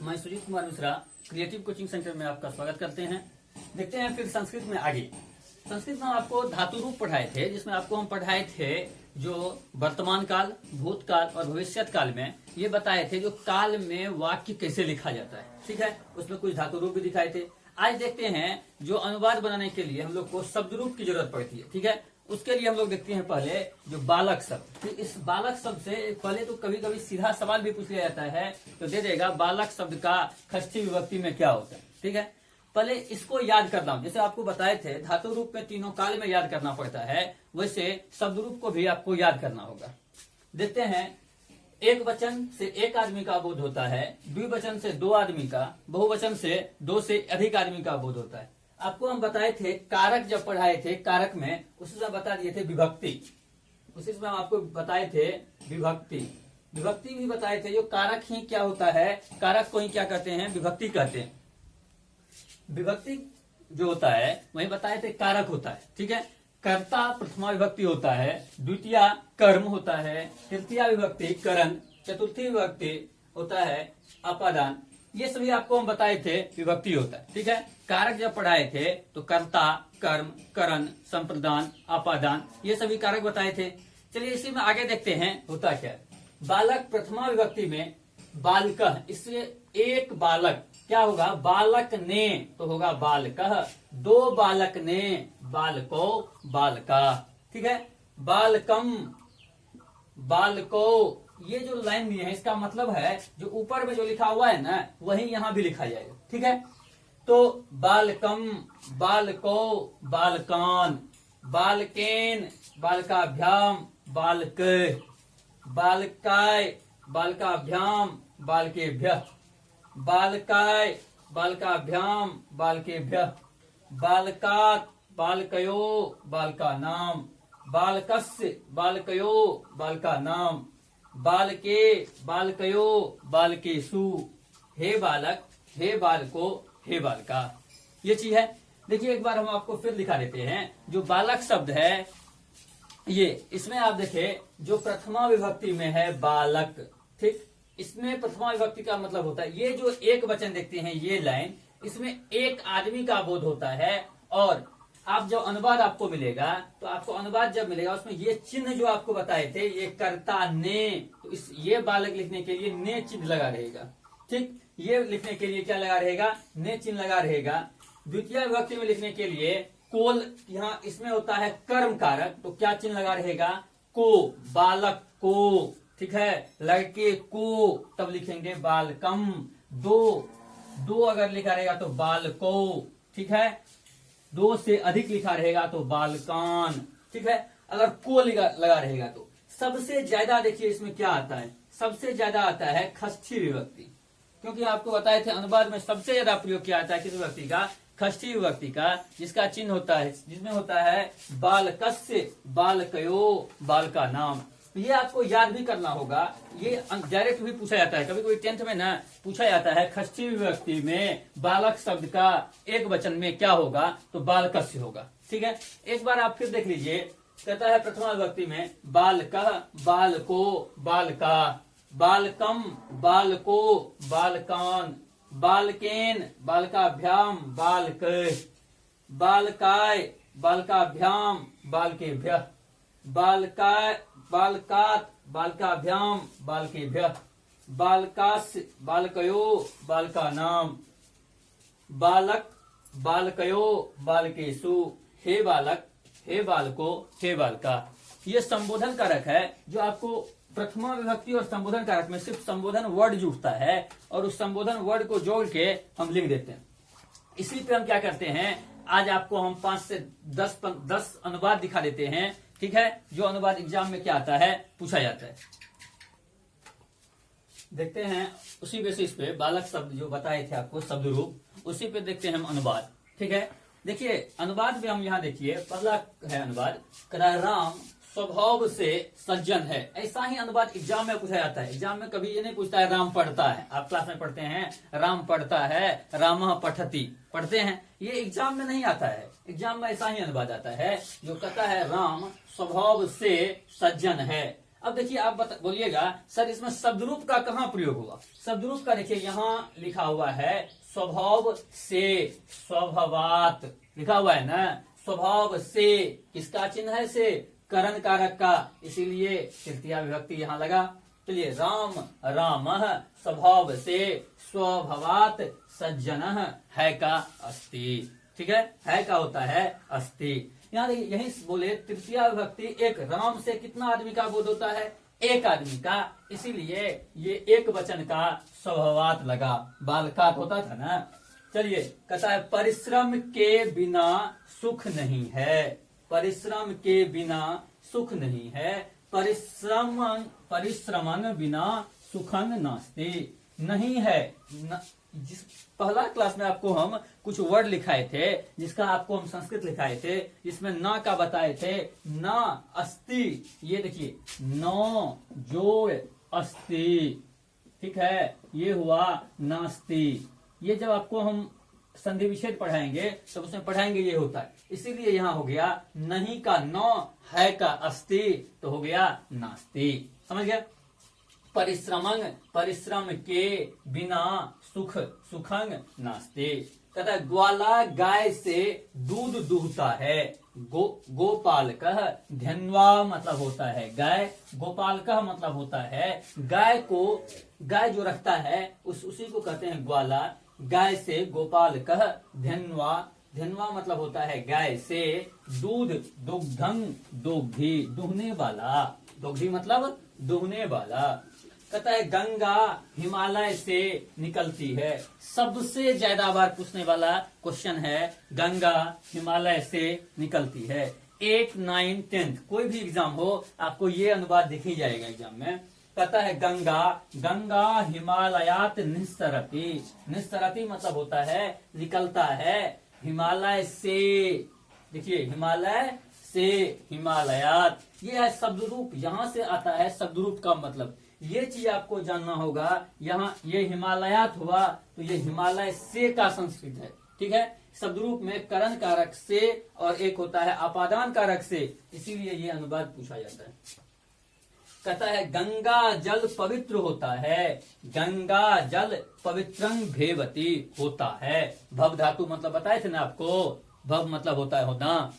मैं Sujeet Kumar Mishra creative coaching centre में आपका स्वागत करते हैं। देखते हैं फिर संस्कृत में आगे। संस्कृत में आपको धातु रूप पढ़ाए थे, जिसमें आपको हम पढ़ाए थे जो वर्तमान काल, भूतकाल और भविष्यत काल में ये बताए थे जो काल में वाक्य कैसे लिखा जाता है। ठीक है, उसमें कुछ धातु रूप भी दिखाए थे। आज देखते हैं जो अनुवाद बनाने के लिए हम लोग को शब्द रूप की जरूरत पड़ती है। ठीक है, उसके लिए हम लोग देखते हैं पहले जो बालक शब्द। तो इस बालक शब्द से पहले तो कभी कभी सीधा सवाल भी पूछ लिया जाता है, तो दे देगा बालक शब्द का षष्ठी विभक्ति में क्या होता है। ठीक है, पहले इसको याद करना हूं। जैसे आपको बताए थे धातु रूप में तीनों काल में याद करना पड़ता है, वैसे शब्द रूप को भी आपको याद करना होगा। देखते हैं, एक वचन से एक आदमी का बोध होता है, द्विवचन से दो आदमी का, बहुवचन से दो से अधिक आदमी का बोध होता है। आपको हम बताए थे कारक, जब पढ़ाए थे कारक में उसमें बता दिए थे विभक्ति, उसी में हम आपको बताए थे विभक्ति। विभक्ति भी बताए थे, जो कारक ही क्या होता है, कारक को ही क्या कहते हैं, विभक्ति कहते हैं। विभक्ति जो होता है वही बताए थे कारक होता है। ठीक है, कर्ता प्रथमा विभक्ति होता है, द्वितीय कर्म होता है, तृतीय विभक्ति करण, चतुर्थी विभक्ति होता है अपादान। ये सभी आपको हम बताए थे विभक्ति होता है। ठीक है, कारक जब पढ़ाए थे तो कर्ता, कर्म, करण, संप्रदान, अपादान, ये सभी कारक बताए थे। चलिए इसी में आगे देखते हैं होता क्या है। बालक प्रथमा विभक्ति में बालकः, इससे एक बालक क्या होगा, बालक ने तो होगा बालकः, दो बालक ने बालको बालका। ठीक है, बालकम बालको, ये जो लाइन दिए है इसका मतलब है जो ऊपर में जो लिखा हुआ है ना वही यहाँ भी लिखा जाएगा। ठीक है, तो बालकम बालको बालकान, बालकेन बालकाभ्याम बालक, बालकाय बालकाभ्याम बालकेभ्यः, बालकाय बालकाभ्याम बालकेभ्यः, बालकात् बालकयो बालकानाम, बालकस्य बालकयो बालकानाम, बालके बालकयो बालकेषु, हे बालक हे बालको हे बालका। ये चीज है। देखिए एक बार हम आपको फिर दिखा देते हैं। जो बालक शब्द है ये, इसमें आप देखें जो प्रथमा विभक्ति में है बालक। ठीक, इसमें प्रथमा विभक्ति का मतलब होता है, ये जो एक वचन देखते हैं ये लाइन, इसमें एक आदमी का बोध होता है। और आप जो अनुवाद आपको मिलेगा, तो आपको अनुवाद जब मिलेगा उसमें ये चिन्ह जो आपको बताए थे, ये कर्ता ने, तो इस ये बालक लिखने के लिए ने चिन्ह लगा रहेगा। ठीक, ये लिखने के लिए क्या लगा रहेगा, ने चिन्ह लगा रहेगा। द्वितीय विभक्ति में लिखने के लिए कोल, यहाँ इसमें होता है कर्म कारक, तो क्या चिन्ह लगा रहेगा, को, बालक को। ठीक है, लड़के को तब लिखेंगे बालकम, दो अगर लिखा रहेगा तो बालको। ठीक है, दो से अधिक लिखा रहेगा तो बालकान। ठीक है, अगर को लगा रहेगा तो सबसे ज्यादा देखिए इसमें क्या आता है, सबसे ज्यादा आता है षष्ठी विभक्ति। क्योंकि आपको बताए थे अनुवाद में सबसे ज्यादा प्रयोग किया जाता है किस विभक्ति का, षष्ठी विभक्ति का, जिसका चिन्ह होता है, जिसमें होता है बालकस्य बालकयो बालका नाम। ये आपको याद भी करना होगा। ये डायरेक्ट भी पूछा जाता है, कभी कभी 10th में ना पूछा जाता है षष्ठी विभक्ति में बालक शब्द का एक वचन में क्या होगा, तो बालकस्य होगा। ठीक है, एक बार आप फिर देख लीजिए। कहता है प्रथमा विभक्ति में बालकः बालको बालका, बालकम बालको बालकान, बालकेन बालकाभ्याम बालक, बालकाय बालकाभ्याम बालकेभ्यः, बालकाय बालकात् बालकाभ्याम बालकेभ्यः, बालकास्य बालकयो बालकानाम, बालक बालकयो बालकेषु, हे बालक हे बालको हे बालका। ये संबोधन कारक है जो आपको प्रथमा विभक्ति और संबोधन कारक में सिर्फ संबोधन वर्ड जुड़ता है, और उस संबोधन वर्ड को जोड़ के हम लिख देते हैं। इसी पे हम क्या करते हैं, आज आपको हम 5 से 10 अनुवाद दिखा देते हैं। ठीक है, जो अनुवाद एग्जाम में क्या आता है, पूछा जाता है। देखते हैं उसी बेसिस पे बालक शब्द जो बताए थे आपको शब्द रूप, उसी पे देखते हैं हम अनुवाद। ठीक है, देखिए अनुवाद में हम यहाँ देखिए पहला है अनुवाद, राम स्वभाव से सज्जन है। ऐसा ही अनुवाद एग्जाम में पूछा जाता है। एग्जाम में कभी ये नहीं पूछता है राम पढ़ता है, आप क्लास में पढ़ते हैं राम पढ़ता है, रामः पठति पढ़ते हैं, ये एग्जाम में नहीं आता है। एग्जाम में ऐसा ही अनुवाद आता है जो कहता है राम स्वभाव से सज्जन है। अब देखिए आप बोलिएगा सर इसमें शब्द रूप का कहाँ प्रयोग हुआ। शब्द रूप का देखिए यहाँ लिखा हुआ है स्वभाव से, स्वभावात लिखा हुआ है ना। स्वभाव से किसका चिन्ह है, से करण कारक का, इसीलिए तृतीया विभक्ति यहाँ लगा। चलिए राम रामः स्वभाव से, स्वभावात सज्जनः है का अस्ति। ठीक है का होता है अस्ति। यहाँ यही बोले तृतीया विभक्ति एक, राम से कितना आदमी का बोध होता है, एक आदमी का, इसीलिए ये एक वचन का स्वभावात लगा, बालकात होता था ना। चलिए कहता है परिश्रम के बिना सुख नहीं है, परिश्रम के बिना सुख नहीं है, परिश्रमन बिना सुखन नास्ति, नहीं है जिस पहला क्लास में आपको हम कुछ वर्ड लिखाए थे, जिसका आपको हम संस्कृत लिखाए थे, जिसमें न का बताए थे, न अस्ति, ये देखिए नो जोड़ अस्ति, ठीक है, ये हुआ नास्ति। ये जब आपको हम संधि विच्छेद पढ़ाएंगे तो उसमें पढ़ाएंगे ये होता है, इसीलिए यहाँ हो गया नहीं का नौ, है का अस्ति, तो हो गया नास्ति। समझ गया। परिश्रमंग, परिश्रम के बिना सुख, सुखंग नास्ति। कहता है ग्वाला गाय से दूध दूहता है, गोपालकः धन्वा मतलब होता है गाय, गोपालकः मतलब होता है गाय को, गाय जो रखता है उसी को कहते हैं ग्वाला। गाय से गोपालकः धन्वा, धन्वा मतलब होता है गाय से, दूध दुग्धं दोग्धी दूहने वाला, दोग्धी मतलब दूहने वाला। कहता है गंगा हिमालय से निकलती है, सबसे ज्यादा बार पूछने वाला क्वेश्चन है, गंगा हिमालय से निकलती है। 8, 9, 10 कोई भी एग्जाम हो आपको ये अनुवाद दिख ही जाएगा एग्जाम में। कहता है गंगा, गंगा हिमालयात निस्सरति, निस्सरति मतलब होता है निकलता है, हिमालय से, देखिए हिमालय से, हिमालयात, ये है शब्द रूप, यहाँ से आता है शब्द रूप का मतलब। ये चीज आपको जानना होगा, यहाँ ये हिमालयात हुआ तो ये हिमालय से का संस्कृत है, ठीक है। शब्द रूप में करण कारक से और एक होता है अपादान कारक से, इसीलिए ये अनुवाद पूछा जाता है। कहता है गंगा जल पवित्र होता है, गंगा जल पवित्रं भेवती होता है। भव धातु मतलब बताए थे ना आपको, भव मतलब होता है होना।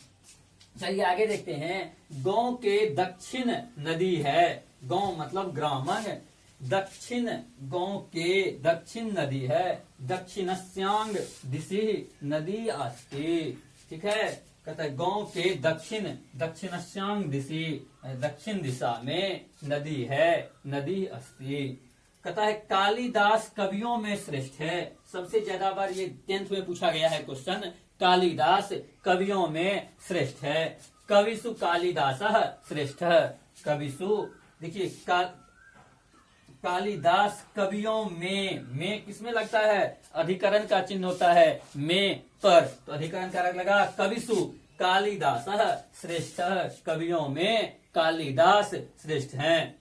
चलिए आगे देखते हैं। गांव के दक्षिण नदी है, गांव मतलब ग्रामन, दक्षिण गांव के दक्षिण नदी है, दक्षिणस्यांग दिशि नदी अस्ति, ठीक है। कहता है गांव के दक्षिण, दक्षिणस्यांग दिशि दक्षिण दिशा में नदी है, नदी अस्ति। कहता है कालिदास कवियों में श्रेष्ठ है, सबसे ज्यादा बार ये 10th में पूछा गया है क्वेश्चन, कालिदास कवियों में श्रेष्ठ है। कविसु कालिदासः श्रेष्ठ, कविसु देखिए कालिदास कवियों में किसमें लगता है, अधिकरण का चिन्ह होता है में पर, तो अधिकरण कारक लगा। कविसु कालिदासः श्रेष्ठ, कवियों में कालिदास श्रेष्ठ हैं।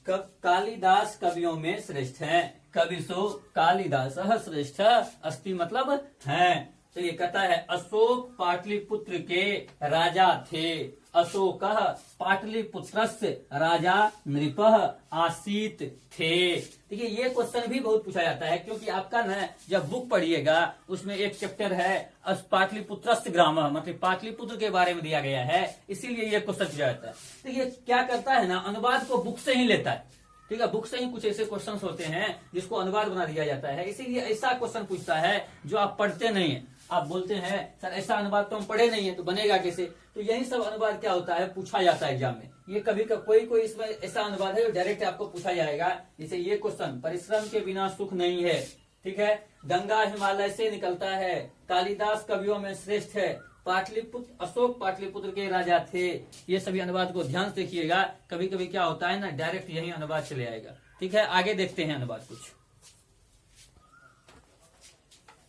कालिदास कवियों में श्रेष्ठ हैं, कविसु कालिदासः श्रेष्ठ अस्ति मतलब हैं। तो ये कहता है अशोक पाटलिपुत्र के राजा थे, अशोकः पाटलिपुत्रस्य राजा नृपः आसीत थे। देखिए ये क्वेश्चन भी बहुत पूछा जाता है, क्योंकि आपका न जब बुक पढ़िएगा उसमें एक चैप्टर है पाटलिपुत्रस्य ग्रामः, मतलब पाटलिपुत्र के बारे में दिया गया है, इसीलिए ये क्वेश्चन पूछा जाता है। देखिए क्या करता है ना, अनुवाद को बुक से ही लेता है, ठीक है। बुक से ही कुछ ऐसे क्वेश्चंस होते हैं जिसको अनुवाद बना दिया जाता है, इसीलिए ऐसा क्वेश्चन पूछता है जो आप पढ़ते नहीं है। आप बोलते हैं सर ऐसा अनुवाद तो हम पढ़े नहीं है, तो बनेगा कैसे, तो यही सब अनुवाद क्या होता है पूछा जाता है एग्जाम में। ये कभी कोई इसमें ऐसा अनुवाद है जो डायरेक्ट आपको पूछा जाएगा, जैसे ये क्वेश्चन परिश्रम के बिना सुख नहीं है, ठीक है। गंगा हिमालय से निकलता है, कालिदास कवियों में श्रेष्ठ है, पाटलिपुत्र अशोक पाटलिपुत्र के राजा थे। ये सभी अनुवाद को ध्यान से देखिएगा, कभी कभी क्या होता है ना डायरेक्ट यही अनुवाद चले आएगा, ठीक है। आगे देखते हैं अनुवाद, कुछ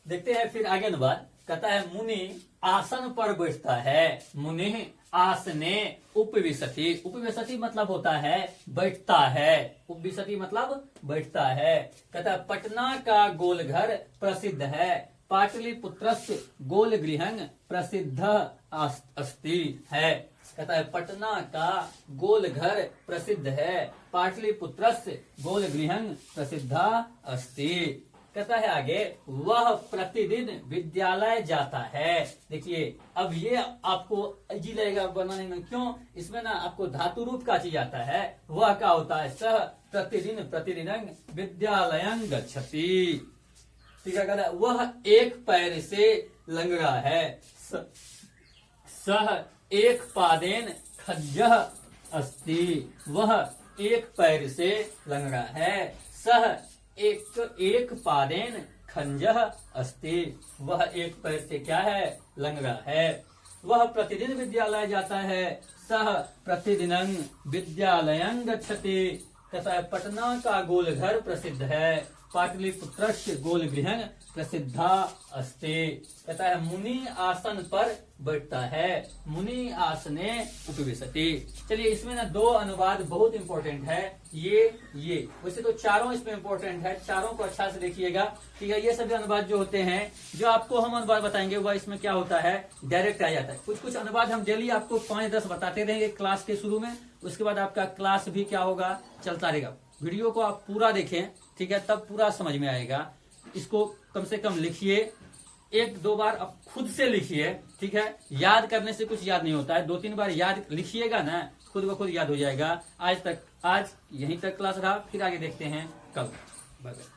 देखते हैं फिर आगे अनुवाद। कहता है मुनि आसन पर बैठता है, मुनि आसने उपविशति, उपविशति मतलब होता है बैठता है, उपविशति मतलब बैठता है। कहता है पटना का गोलघर प्रसिद्ध है, पाटलिपुत्रस्य गोल गृहं प्रसिद्ध अस्ति है। कहता है पटना का गोल घर प्रसिद्ध है, पाटलिपुत्रस्य गोल गृहं प्रसिद्धा अस्ति। कहता है आगे, वह प्रतिदिन विद्यालय जाता है। देखिए अब ये आपको इजी लगेगा बनाने में, क्यों? इसमें ना आपको धातु रूप का चीज आता है। वह का होता है सह प्रतिदिन प्रतिदिनं विद्यालयं गच्छति। ठीक है, कहता है वह एक पैर से लंगड़ा है, सह एक पादेन खज्जः अस्ति। वह एक पैर से लंगड़ा है, सह एक पादेन खंजः अस्ति। वह एक पैर से क्या है? लंगड़ा है। वह प्रतिदिन विद्यालय जाता है, सह प्रतिदिनं विद्यालयं गच्छति। कहता है पटना का गोल घर प्रसिद्ध है, पाटलिपुत्रस्य गोल गृहं प्रसिद्धा अस्ति। कहता है मुनि आसन पर बैठता है, मुनि आसने उपविशति। चलिए इसमें ना दो अनुवाद बहुत इंपॉर्टेंट है, ये वैसे तो चारों इसमें इंपॉर्टेंट है, चारों को अच्छा से देखिएगा। ठीक है, ये सभी अनुवाद जो होते हैं, जो आपको हम अनुवाद बताएंगे वह इसमें क्या होता है, डायरेक्ट आ जाता है। कुछ कुछ अनुवाद हम डेली आपको 5-10 बताते रहेंगे क्लास के शुरू में, उसके बाद आपका क्लास भी क्या होगा, चलता रहेगा। वीडियो को आप पूरा देखें, ठीक है, तब पूरा समझ में आएगा। इसको कम से कम लिखिए, 1-2 बार आप खुद से लिखिए। ठीक है, याद करने से कुछ याद नहीं होता है, 2-3 बार याद लिखिएगा ना, खुद ब खुद याद हो जाएगा। आज यहीं तक क्लास रहा, फिर आगे देखते हैं कल। Bye bye.